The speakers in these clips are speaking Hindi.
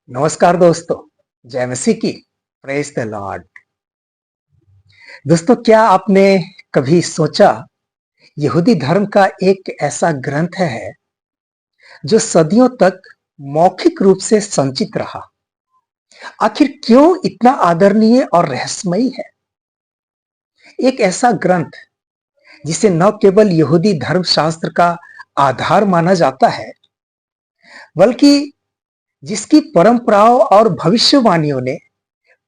नमस्कार दोस्तों। जय मसीह की। Praise the Lord. दोस्तों, क्या आपने कभी सोचा यहूदी धर्म का एक ऐसा ग्रंथ है जो सदियों तक मौखिक रूप से संचित रहा। आखिर क्यों इतना आदरणीय और रहस्यमयी है? एक ऐसा ग्रंथ जिसे न केवल यहूदी धर्मशास्त्र का आधार माना जाता है, बल्कि जिसकी परंपराओं और भविष्यवाणियों ने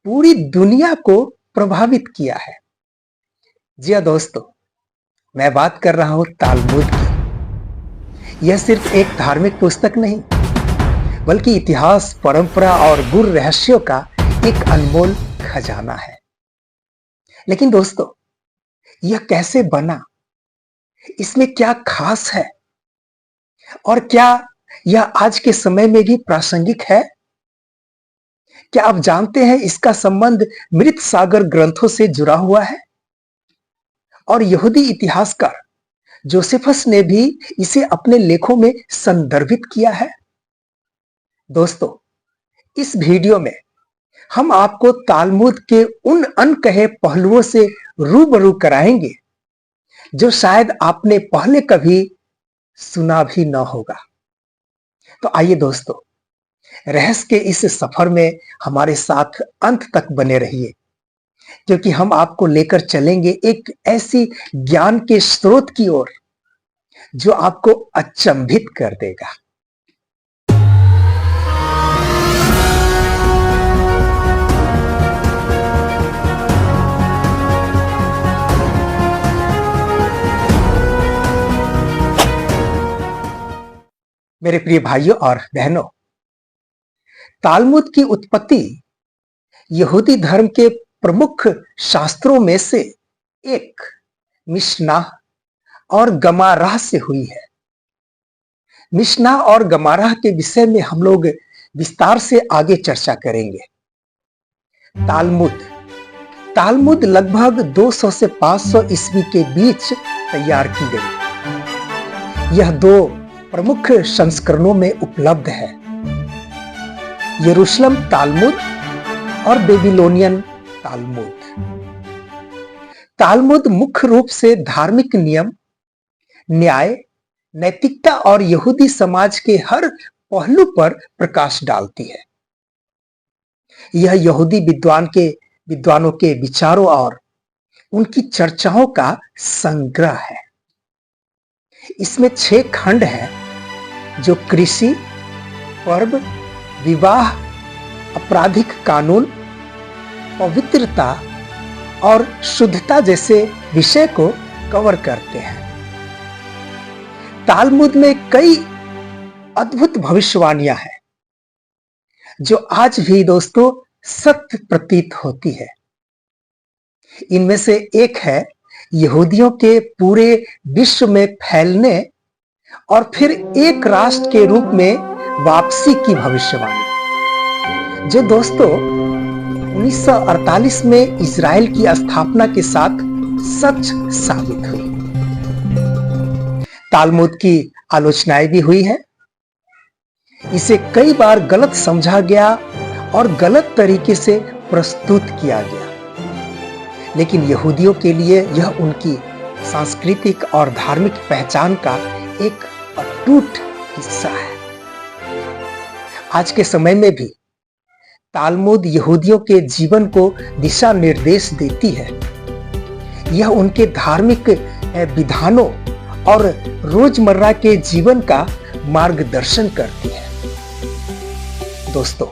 पूरी दुनिया को प्रभावित किया है। जी हाँ दोस्तों, मैं बात कर रहा हूं तालमुद की। यह सिर्फ एक धार्मिक पुस्तक नहीं, बल्कि इतिहास, परंपरा और गुर रहस्यों का एक अनमोल खजाना है। लेकिन दोस्तों, यह कैसे बना? इसमें क्या खास है? और क्या यह आज के समय में भी प्रासंगिक है? क्या आप जानते हैं इसका संबंध मृत सागर ग्रंथों से जुड़ा हुआ है? और यहूदी इतिहासकार जोसेफस ने भी इसे अपने लेखों में संदर्भित किया है। दोस्तों, इस वीडियो में हम आपको तालमुद के उन अनकहे पहलुओं से रूबरू कराएंगे जो शायद आपने पहले कभी सुना भी न होगा। तो आइए दोस्तों, रहस्य के इस सफर में हमारे साथ अंत तक बने रहिए, क्योंकि हम आपको लेकर चलेंगे एक ऐसी ज्ञान के स्रोत की ओर जो आपको अचंभित कर देगा। मेरे प्रिय भाइयों और बहनों, तालमुद की उत्पत्ति यहूदी धर्म के प्रमुख शास्त्रों में से एक मिशनाह और गमाराह से हुई है। मिशनाह और गमाराह के विषय में हम लोग विस्तार से आगे चर्चा करेंगे। तालमुद तालमुद लगभग 200 से 500 ईस्वी के बीच तैयार की गई। यह दो प्रमुख संस्करणों में उपलब्ध है, यरूशलेम तालमुद और बेबीलोनियन तालमुद। तालमुद मुख्य रूप से धार्मिक नियम, न्याय, नैतिकता और यहूदी समाज के हर पहलू पर प्रकाश डालती है। यह यहूदी विद्वानों के विचारों और उनकी चर्चाओं का संग्रह है। इसमें 6 खंड हैं जो कृषि, पर्व, विवाह, आपराधिक कानून, पवित्रता और शुद्धता जैसे विषय को कवर करते हैं। तालमुद में कई अद्भुत भविष्यवाणियां हैं जो आज भी दोस्तों सत्य प्रतीत होती है। इनमें से एक है यहूदियों के पूरे विश्व में फैलने और फिर एक राष्ट्र के रूप में वापसी की भविष्यवाणी, जो दोस्तों 1948 में इजराइल की स्थापना के साथ सच साबित हुई। तालमुद की आलोचनाएं भी हुई है। इसे कई बार गलत समझा गया और गलत तरीके से प्रस्तुत किया गया, लेकिन यहूदियों के लिए यह उनकी सांस्कृतिक और धार्मिक पहचान का एक अटूट हिस्सा है। आज के समय में भी तालमुद यहूदियों के जीवन को दिशा निर्देश देती है। यह उनके धार्मिक विधानों और रोजमर्रा के जीवन का मार्गदर्शन करती है। दोस्तों,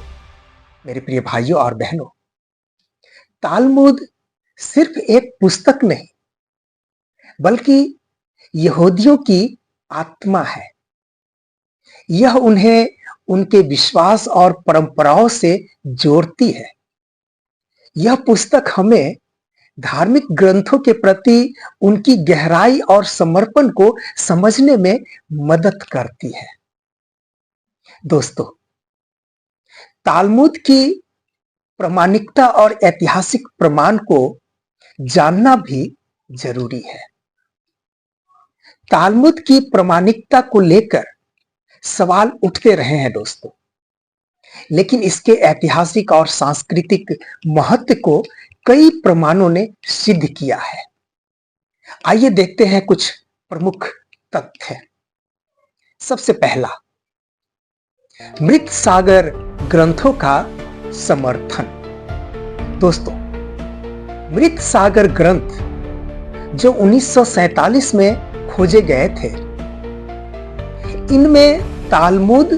मेरे प्रिय भाइयों और बहनों, तालमुद सिर्फ एक पुस्तक नहीं, बल्कि यहूदियों की आत्मा है। यह उन्हें उनके विश्वास और परंपराओं से जोड़ती है। यह पुस्तक हमें धार्मिक ग्रंथों के प्रति उनकी गहराई और समर्पण को समझने में मदद करती है। दोस्तों, तालमुद की प्रामाणिकता और ऐतिहासिक प्रमाण को जानना भी जरूरी है। तालमुद की प्रामाणिकता को लेकर सवाल उठते रहे हैं दोस्तों। लेकिन इसके ऐतिहासिक और सांस्कृतिक महत्व को कई प्रमाणों ने सिद्ध किया है। आइए देखते हैं कुछ प्रमुख तथ्य। सबसे पहला, मृत सागर ग्रंथों का समर्थन। दोस्तों, मृत सागर ग्रंथ जो 1947 में खोजे गए थे, इनमें तालमुद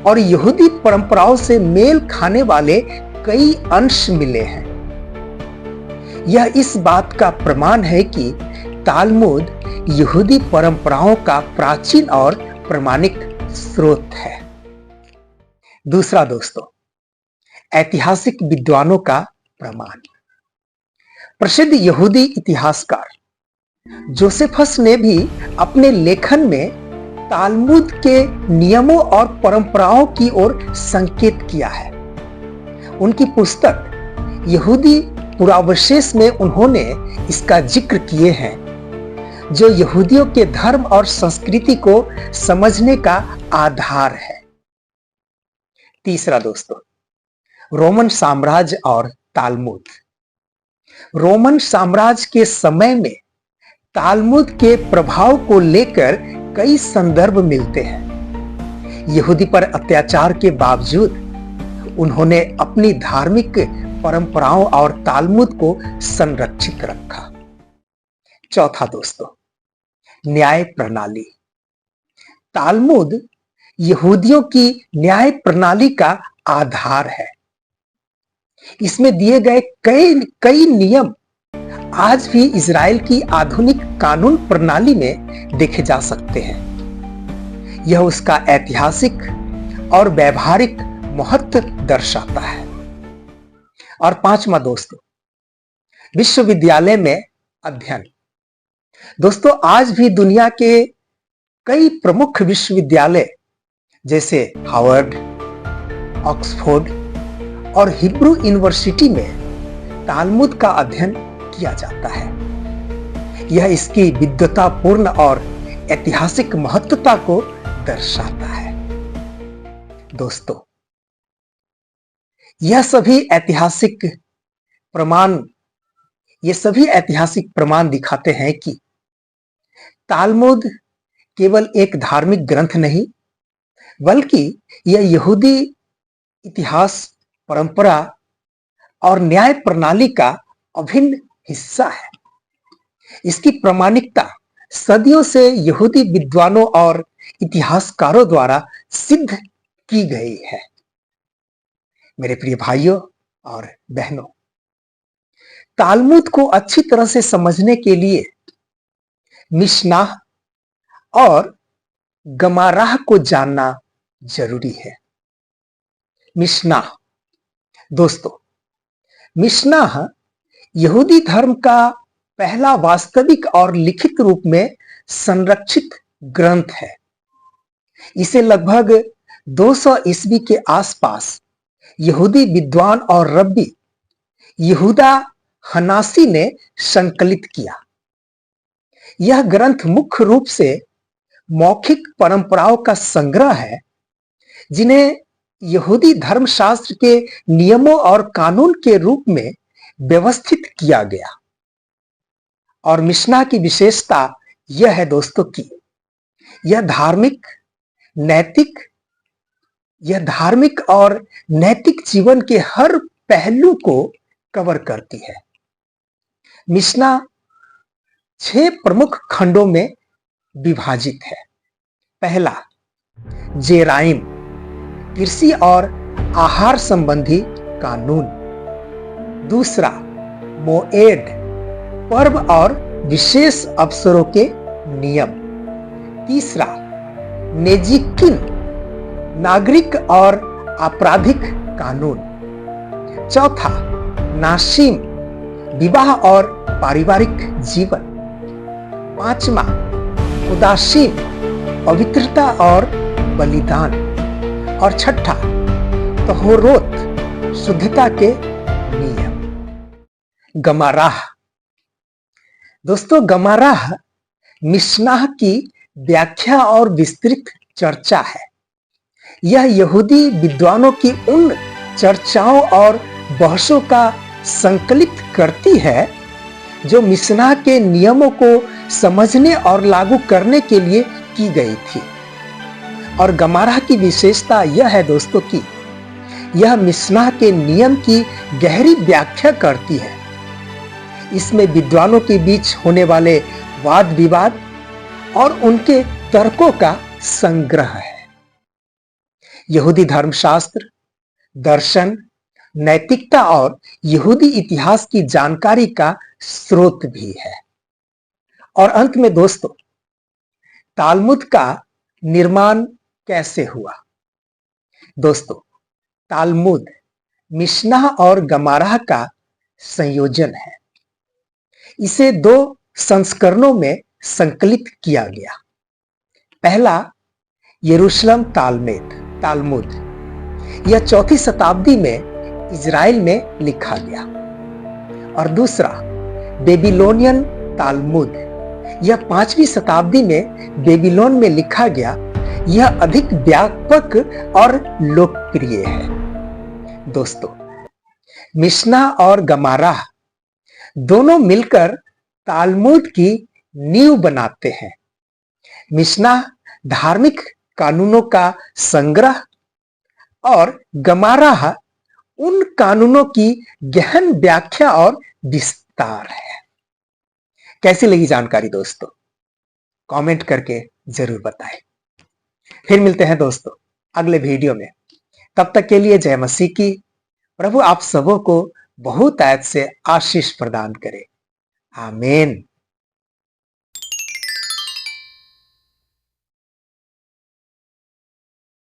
और यहूदी परंपराओं से मेल खाने वाले कई अंश मिले हैं। यह इस बात का प्रमाण है कि तालमुद यहूदी परंपराओं का प्राचीन और प्रमाणिक स्रोत है। दूसरा दोस्तों, ऐतिहासिक विद्वानों का प्रमाण। प्रसिद्ध यहूदी इतिहासकार जोसेफस ने भी अपने लेखन में तालमुद के नियमों और परंपराओं की ओर संकेत किया है। उनकी पुस्तक यहूदी पुरावशेष में उन्होंने इसका जिक्र किए हैं, जो यहूदियों के धर्म और संस्कृति को समझने का आधार है। तीसरा दोस्तों, रोमन साम्राज्य और तालमुद। रोमन साम्राज्य के समय में तालमुद के प्रभाव को लेकर कई संदर्भ मिलते हैं। यहूदी पर अत्याचार के बावजूद उन्होंने अपनी धार्मिक परंपराओं और तालमुद को संरक्षित रखा। चौथा दोस्तों, न्याय प्रणाली। तालमुद यहूदियों की न्याय प्रणाली का आधार है। इसमें दिए गए कई नियम आज भी इजराइल की आधुनिक कानून प्रणाली में देखे जा सकते हैं। यह उसका ऐतिहासिक और व्यवहारिक महत्व दर्शाता है। और पांचवा दोस्तों, विश्वविद्यालय में अध्ययन। दोस्तों, आज भी दुनिया के कई प्रमुख विश्वविद्यालय जैसे हार्वर्ड, ऑक्सफोर्ड और हिब्रू यूनिवर्सिटी में तालमुद का अध्ययन किया जाता है। यह इसकी विद्वतापूर्ण और ऐतिहासिक महत्वता को दर्शाता है। दोस्तों, ये सभी ऐतिहासिक प्रमाण दिखाते हैं कि तालमुद केवल एक धार्मिक ग्रंथ नहीं, बल्कि यह यहूदी इतिहास, परंपरा और न्याय प्रणाली का अभिन्न हिस्सा है। इसकी प्रामाणिकता सदियों से यहूदी विद्वानों और इतिहासकारों द्वारा सिद्ध की गई है। मेरे प्रिय भाइयों और बहनों, तालमुद को अच्छी तरह से समझने के लिए मिशनाह और गमाराह को जानना जरूरी है। मिशनाह। दोस्तों, मिशनाह यहूदी धर्म का पहला वास्तविक और लिखित रूप में संरक्षित ग्रंथ है। इसे लगभग 200 ईस्वी के आसपास यहूदी विद्वान और रब्बी यहूदा हनासी ने संकलित किया। यह ग्रंथ मुख्य रूप से मौखिक परंपराओं का संग्रह है, जिन्हें यहूदी धर्मशास्त्र के नियमों और कानून के रूप में व्यवस्थित किया गया। और मिशना की विशेषता यह है दोस्तों कि यह धार्मिक और नैतिक जीवन के हर पहलू को कवर करती है। मिशना 6 प्रमुख खंडों में विभाजित है। पहला, जेराइम, कृषि और आहार संबंधी कानून। दूसरा, मोएड, पर्व और विशेष अवसरों के नियम। तीसरा, नेजिकिन, नागरिक और आपराधिक कानून। चौथा, नाशिम, विवाह और पारिवारिक जीवन। पांचवा, उदासीन, पवित्रता और बलिदान। और छठा, तहोरोत, शुद्धता के नियम। गमाराह। दोस्तों, गमाराह मिशनाह की व्याख्या और विस्तृत चर्चा है। यह यहूदी विद्वानों की उन चर्चाओं और बहसों का संकलित करती है जो मिशनाह के नियमों को समझने और लागू करने के लिए की गई थी। और गमारा की विशेषता यह है दोस्तों कि यह मिशनाह के नियम की गहरी व्याख्या करती है। इसमें विद्वानों के बीच होने वाले वाद विवाद और उनके तर्कों का संग्रह है। यहूदी धर्मशास्त्र, दर्शन, नैतिकता और यहूदी इतिहास की जानकारी का स्रोत भी है। और अंत में दोस्तों, तालमुद का निर्माण कैसे हुआ? दोस्तों, तालमुद मिशनाह और गमाराह का संयोजन है। इसे 2 संस्करणों में संकलित किया गया। पहला यरूशलेम तालमुद, यह 4वीं शताब्दी में इजराइल में लिखा गया। और दूसरा बेबीलोनियन तालमुद, यह 5वीं शताब्दी में बेबीलोन में लिखा गया। यह अधिक व्यापक और लोकप्रिय है। दोस्तों, मिशनाह और गमाराह दोनों मिलकर तालमुद की नींव बनाते हैं। मिशनाह धार्मिक कानूनों का संग्रह और गमाराह उन कानूनों की गहन व्याख्या और विस्तार है। कैसी लगी जानकारी दोस्तों? कमेंट करके जरूर बताएं। फिर मिलते हैं दोस्तों अगले वीडियो में। तब तक के लिए जय मसीह की। प्रभु आप सबों को बहुत ऐत से आशीष प्रदान करे। आमीन।